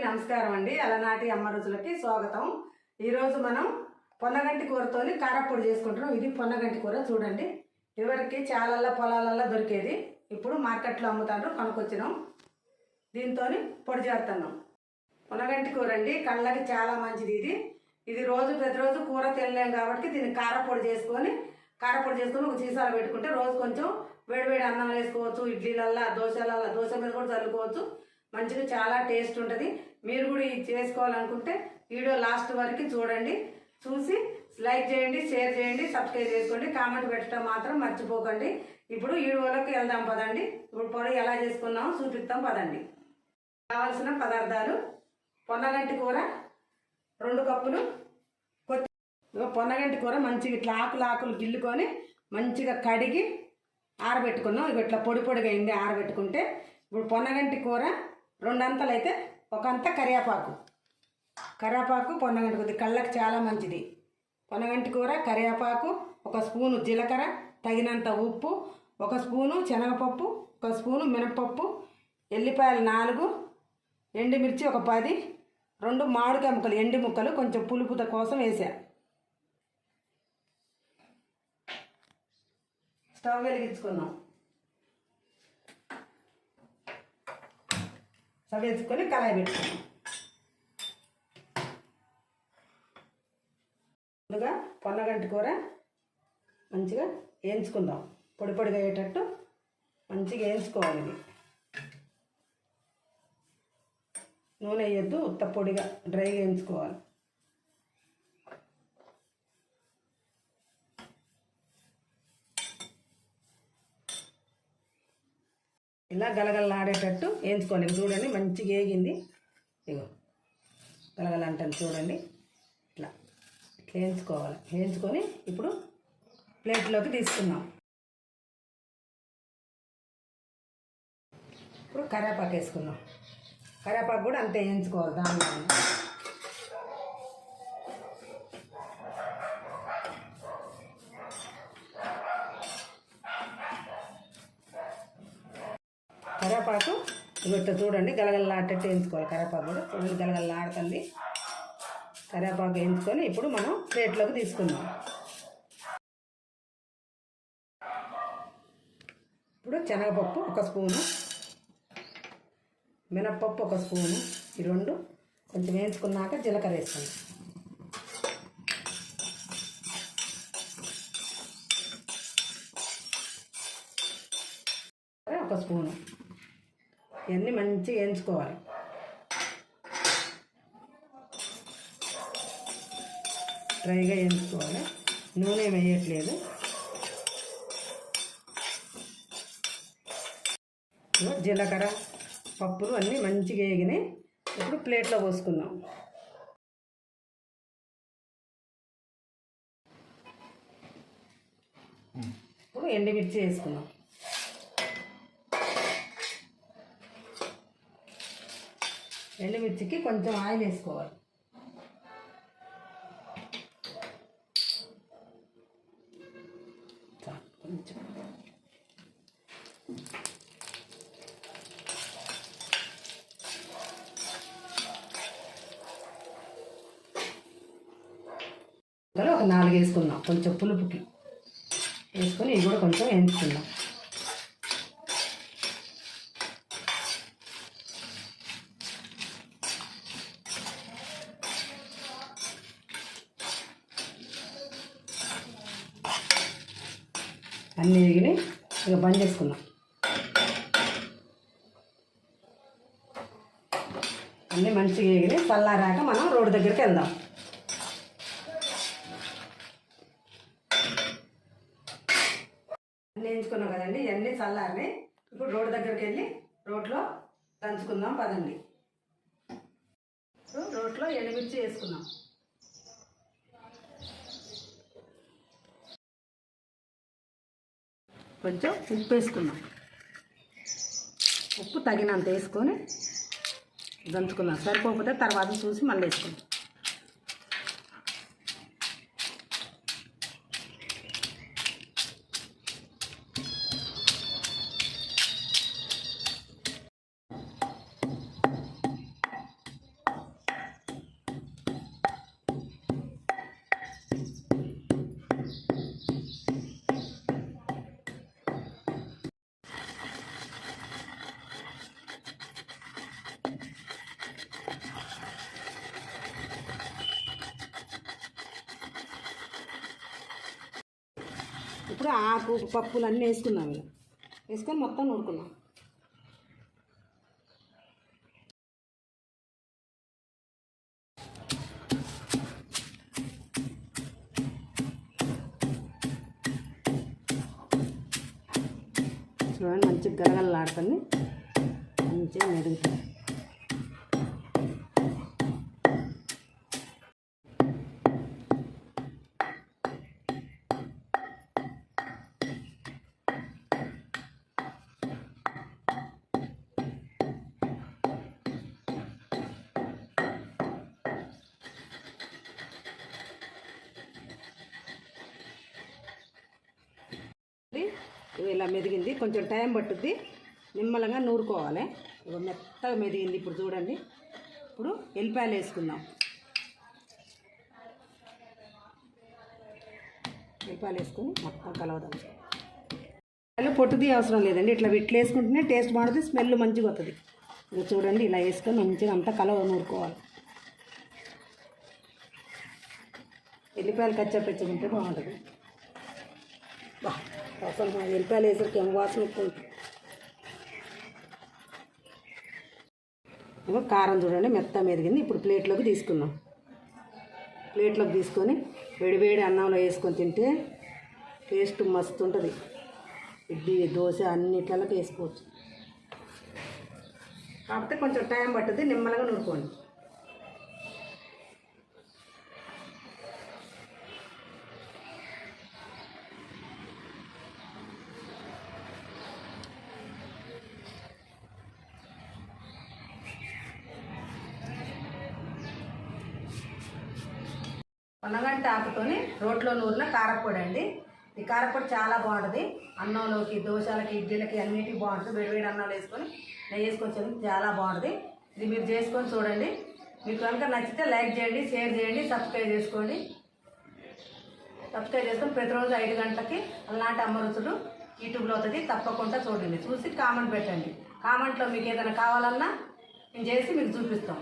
నమస్కారం అండి. అలనాటి అమ్మ రుచులకి స్వాగతం. ఈరోజు మనం పొన్నగంటి కూరతోని కారపొడి చేసుకుంటున్నాం. ఇది పొన్నగంటి కూర చూడండి. ఇవరికి చాలా పొలాలల్లో దొరికేది, ఇప్పుడు మార్కెట్లో అమ్ముతారు, కొనుక్కొచ్చినాం. దీంతో పొడి చేస్తున్నాం. పొన్నగంటి కూర అండి, కళ్ళకి చాలా మంచిది. ఇది ప్రతిరోజు కూర తినలేం కాబట్టి దీన్ని కారపొడి చేసుకొని ఒక సీసాలో పెట్టుకుంటే రోజు కొంచెం వేడివేడి అన్నం వేసుకోవచ్చు, ఇడ్లీలల్లా, దోశ మీద కూడా చల్లుకోవచ్చు. మంచిగా చాలా టేస్ట్ ఉంటుంది. మీరు కూడా ఇది చేసుకోవాలనుకుంటే వీడియో లాస్ట్ వరకు చూడండి. చూసి లైక్ చేయండి, షేర్ చేయండి, సబ్స్క్రైబ్ చేసుకోండి, కామెంట్ పెట్టడం మాత్రం మర్చిపోకండి. ఇప్పుడు వీడియోలోకి వెళ్దాం పదండి. ఇప్పుడు పొడి ఎలా చేసుకున్నామో చూపిస్తాం పదండి. కావాల్సిన పదార్థాలు: పొన్నగంటి కూర 2 కప్పులు, పొన్నగంటి కూర మంచిగా ఇట్లా ఆకులు గిల్లుకొని మంచిగా కడిగి ఆరబెట్టుకున్నాం. ఇవి ఇట్లా పొడిగా అయింది ఆరబెట్టుకుంటే. ఇప్పుడు పొన్నగంటి కూర 2 అంతలు అయితే 1 అంత కరివేపాకు పొన్నగంటి కొద్ది కళ్ళకి చాలా మంచిది. పొన్నగంటి కూర, కరివేపాకు, 1 స్పూను జీలకర్ర, తగినంత ఉప్పు, 1 స్పూను శనగపప్పు, 1 స్పూను మినపప్పు, ఎల్లిపాయలు 4, ఎండుమిర్చి 10, 2 మామిడికాయ ముక్కలు, ఎండి ముక్కలు కొంచెం పులుపుత కోసం వేసా. స్టవ్ వెలిగించుకుందాం. స్టవ్ వేసుకొని కళాయి పెట్టుకుందాం. ముందుగా పొన్నగంటి కూర మంచిగా వేయించుకుందాం. పొడిగా అయ్యేటట్టు మంచిగా వేయించుకోవాలి. ఇది నూనె వేయద్దు, ఉత్త పొడిగా డ్రైగా వేయించుకోవాలి. ఇలా గలగలలాడేటట్టు వేయించుకోవాలి. చూడండి మంచిగా వేగింది. ఇగో గలగల అంటాను చూడండి. ఇట్లా వేయించుకోవాలి. వేయించుకొని ఇప్పుడు ప్లేట్లోకి తీసుకుందాం. ఇప్పుడు కరివేపాకు వేసుకుందాం. కరివేపాకు కూడా అంతే వేయించుకోవాలి. దానిలో కరివేపాకు ఇట్లా చూడండి గలగలలాడేటట్టు వేయించుకోవాలి. కరివేపాకు కూడా చూడండి గలగలలాడుతుంది. కరివేపాకు వేయించుకొని ఇప్పుడు మనం ప్లేట్లోకి తీసుకుందాం. ఇప్పుడు శనగపప్పు 1 స్పూను, మినప్పప్పు 1 స్పూను, ఈ 2 కొంచెం వేయించుకున్నాక జీలకర్ర వేసుకోండి. ఒక స్పూను ఇవన్నీ మంచిగా వేయించుకోవాలి. డ్రైగా వేయించుకోవాలి. నూనె వేయట్లేదు. జీలకర్ర పప్పులు అన్నీ మంచిగా వేగినాయి. ఇప్పుడు ప్లేట్లో పోసుకుందాం. ఇప్పుడు ఎండుమిర్చి వేసుకుందాం. ఎండుమిర్చికి కొంచెం ఆయిల్ వేసుకోవాలి. కొంచెం ఒక 4 వేసుకుందాం. కొంచెం పులుపుకి వేసుకొని ఇవి కూడా కొంచెం వేయించుకుందాం. అన్నీ వేగిని ఇక బంద్ చేసుకుందాం. అన్నీ మంచిగా వేగిని చల్లారాక మనం రోడ్డు దగ్గరికి వెళ్దాం. అన్నీ వేయించుకున్నాం కదండి, ఇవన్నీ చల్లారినాయి. ఇప్పుడు రోడ్డు దగ్గరికి వెళ్ళి రోడ్లో దంచుకుందాం పదండి. ఇప్పుడు రోడ్లో ఎండుమిర్చి వేసుకుందాం. కొంచెం ఉప్పు వేసుకుందాం. ఉప్పు తగినంత వేసుకొని దంచుకుందాం. సరిపోకపోతే తర్వాత చూసి మళ్ళీ వేసుకుందాం. ఇప్పుడు ఆకు పప్పులు అన్నీ వేసుకున్నాం, ఇలా వేసుకొని మొత్తం నూరుకున్నాం. చూడండి మంచిగా గలగలలాడుతుంది, మంచిగా మెరుగుతుంది. ఇలా మెదిగింది, కొంచెం టైం పట్టుద్ది, నిమ్మలంగా నూరుకోవాలి. ఇక మెత్తగా మెదిగింది. ఇప్పుడు చూడండి, ఇప్పుడు ఎల్లిపాయలు వేసుకుందాం. ఎల్లిపాయలు వేసుకొని మొత్తం కలవదాం. పొట్టుది అవసరం లేదండి, ఇట్లా వేసుకుంటేనే టేస్ట్ బాగుంటుంది, స్మెల్ మంచిగా వస్తుంది. ఇక చూడండి, ఇలా వేసుకొని మంచిగా అంతా నూరుకోవాలి. ఎల్లిపాయలు కచ్చపెచ్చుకుంటే బాగుంటుంది. అసలు మా ఎల్లిపాయలు వేసరికి ఏం వాసన ఎక్కువ. కారం చూడండి మెత్త మెదిగింది. ఇప్పుడు ప్లేట్లోకి తీసుకుందాం. ప్లేట్లోకి తీసుకొని వేడివేడి అన్నంలో వేసుకొని తింటే టేస్ట్ మస్తు ఉంటుంది. ఇడ్లీ, దోశ అన్నిట్లకి వేసుకోవచ్చు. కాకపోతే కొంచెం టైం పట్టుద్ది, నిమ్మలంగా నూరుకోండి. పొన్నగంట ఆకుతోని రోట్లో నూరిన కారపొడి అండి. ఈ కారపొడి చాలా బాగుంటుంది. అన్నంలోకి, దోశలకి, ఇడ్లీలకి అన్నిటికీ బాగుంటుంది. వేడివేడి అన్నంలో వేసుకొని నెయ్యి వేసుకొని చాలా బాగుంటుంది. ఇది మీరు చేసుకొని చూడండి. మీకు కనుక నచ్చితే లైక్ చేయండి, షేర్ చేయండి, సబ్స్క్రైబ్ చేసుకోండి. సబ్స్క్రైబ్ చేసుకొని ప్రతిరోజు 5 గంటలకి అలాంటి అమ్మ రుచులు యూట్యూబ్లో అవుతుంది. తప్పకుండా చూడండి, చూసి కామెంట్ పెట్టండి. కామెంట్లో మీకు ఏదైనా కావాలన్నా నేను చేసి మీకు చూపిస్తాం.